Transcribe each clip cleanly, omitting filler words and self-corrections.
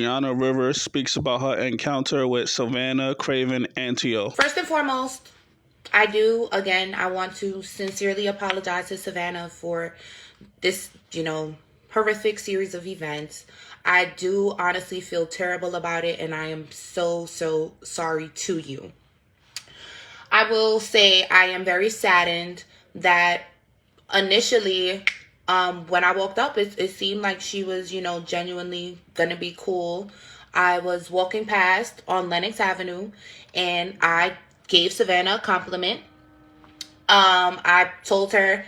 Brianna Rivers speaks about her encounter with Savannah, Craven, Antao. First and foremost, I want to sincerely apologize to Savannah for this, horrific series of events. I do honestly feel terrible about it, and I am so, so sorry to you. I will say I am very saddened that initially, when I walked up, it seemed like she was, genuinely gonna be cool. I was walking past on Lenox Avenue, and I gave Savannah a compliment. I told her,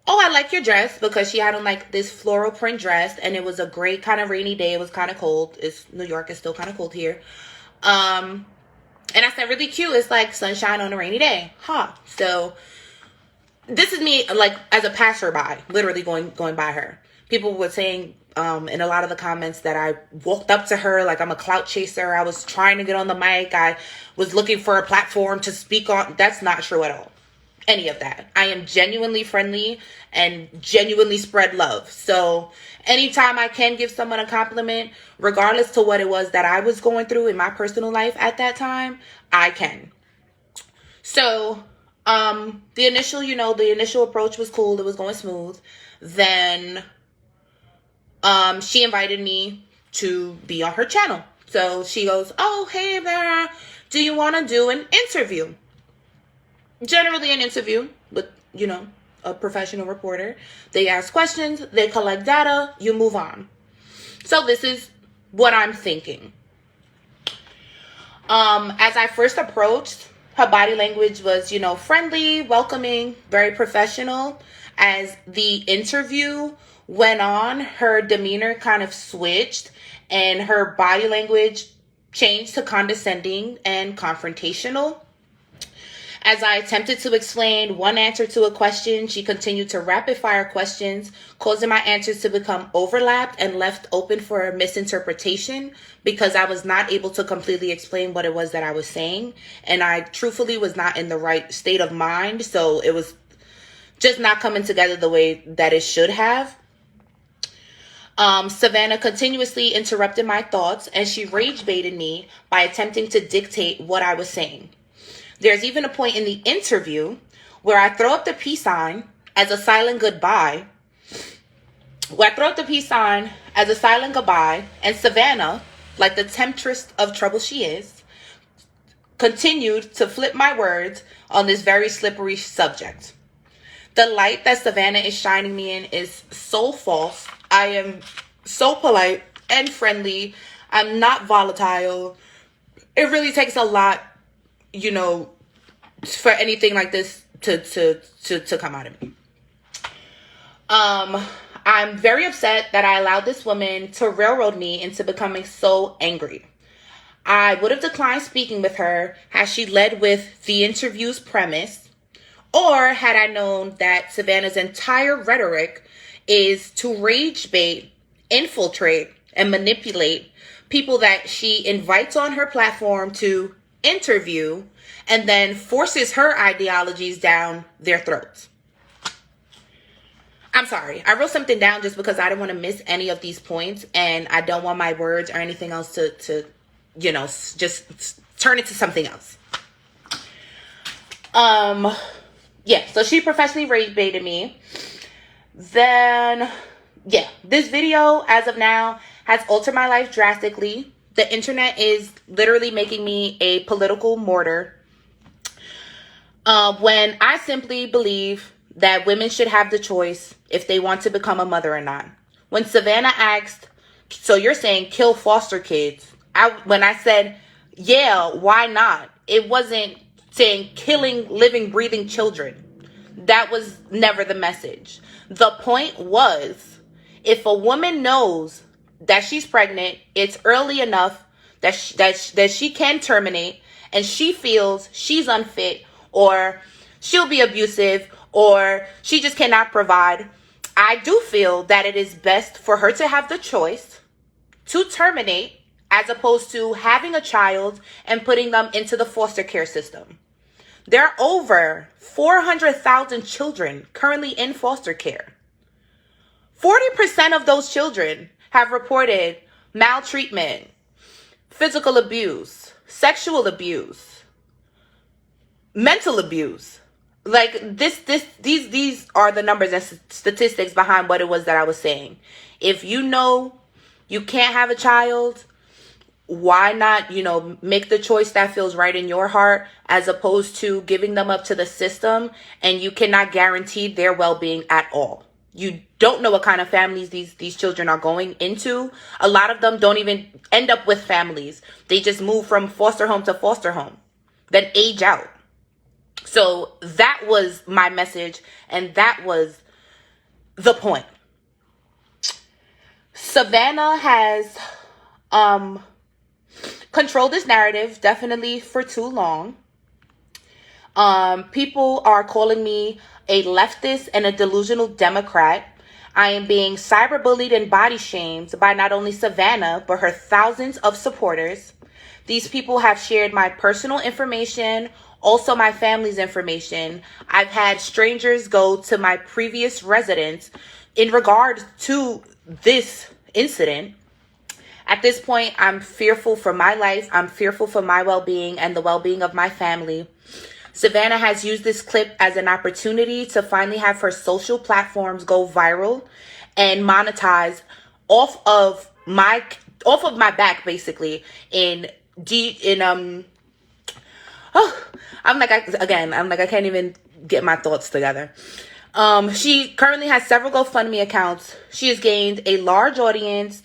"Oh, I like your dress," because she had on like this floral print dress, and it was a great kind of rainy day. It was kind of cold. New York is still kind of cold here. And I said, "Really cute. It's like sunshine on a rainy day." So this is me, like, as a passerby, literally going by her. People were saying in a lot of the comments that I walked up to her like I'm a clout chaser. I was trying to get on the mic. I was looking for a platform to speak on. That's not true at all. Any of that. I am genuinely friendly and genuinely spread love. So anytime I can give someone a compliment, regardless to what it was that I was going through in my personal life at that time, I can. So the initial approach was cool. It was going smooth. Then she invited me to be on her channel. So she goes, "Oh, hey there, do you want to do an interview?" Generally an interview with, a professional reporter. They ask questions, they collect data, you move on. So this is what I'm thinking. As I first approached, her body language was, friendly, welcoming, very professional. As the interview went on, her demeanor kind of switched and her body language changed to condescending and confrontational. As I attempted to explain one answer to a question, she continued to rapid fire questions, causing my answers to become overlapped and left open for misinterpretation because I was not able to completely explain what it was that I was saying. And I truthfully was not in the right state of mind. So it was just not coming together the way that it should have. Savannah continuously interrupted my thoughts, and she rage baited me by attempting to dictate what I was saying. There's even a point in the interview where I throw up the peace sign as a silent goodbye. And Savannah, like the temptress of trouble she is, continued to flip my words on this very slippery subject. The light that Savannah is shining me in is so false. I am so polite and friendly. I'm not volatile. It really takes a lot, for anything like this to come out of me. I'm very upset that I allowed this woman to railroad me into becoming so angry. I would have declined speaking with her had she led with the interview's premise, or had I known that Savannah's entire rhetoric is to rage bait, infiltrate, and manipulate people that she invites on her platform to interview and then forces her ideologies down their throats. I'm sorry. I wrote something down just because I don't want to miss any of these points, and I don't want my words or anything else to just turn into something else. So she professionally rage baited me. Then, this video, as of now, has altered my life drastically. The internet is literally making me a political martyr. When I simply believe that women should have the choice if they want to become a mother or not. When Savannah asked, "So you're saying kill foster kids?" When I said, "Yeah, why not?" It wasn't saying killing living, breathing children. That was never the message. The point was, if a woman knows that she's pregnant, it's early enough that she can terminate, and she feels she's unfit, or she'll be abusive, or she just cannot provide, I do feel that it is best for her to have the choice to terminate as opposed to having a child and putting them into the foster care system. There are over 400,000 children currently in foster care. 40% of those children have reported maltreatment, physical abuse, sexual abuse, mental abuse. Like these are the numbers and statistics behind what it was that I was saying. If you know you can't have a child, why not, make the choice that feels right in your heart, as opposed to giving them up to the system and you cannot guarantee their well-being at all. You don't know what kind of families these children are going into. A lot of them don't even end up with families. They just move from foster home to foster home, then age out. So that was my message, and that was the point. Savannah has controlled this narrative definitely for too long. People are calling me a leftist and a delusional Democrat. I am being cyberbullied and body shamed by not only Savannah, but her thousands of supporters. These people have shared my personal information, also my family's information. I've had strangers go to my previous residence in regard to this incident. At this point, I'm fearful for my life. I'm fearful for my well-being and the well-being of my family. Savannah has used this clip as an opportunity to finally have her social platforms go viral and monetize off of my back, basically. I can't even get my thoughts together. She currently has several GoFundMe accounts. She has gained a large audience,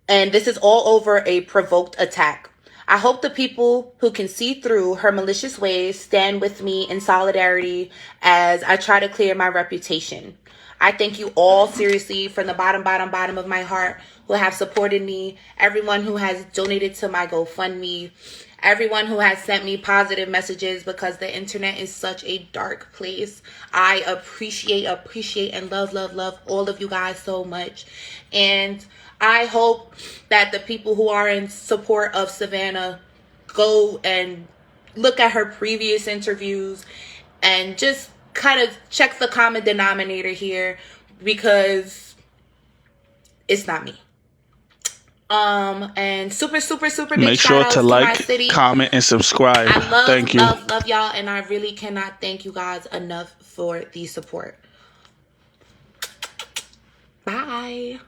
and this is all over a provoked attack. I hope the people who can see through her malicious ways stand with me in solidarity as I try to clear my reputation. I thank you all, seriously, from the bottom of my heart, who have supported me, everyone who has donated to my GoFundMe, everyone who has sent me positive messages, because the internet is such a dark place. I appreciate, and love all of you guys so much. And I hope that the people who are in support of Savannah go and look at her previous interviews and just kind of check the common denominator here, because it's not me. And super big Make shout sure outs to to my like, city. comment, and subscribe. I Thank you. love y'all, and I really cannot thank you guys enough for the support. Bye.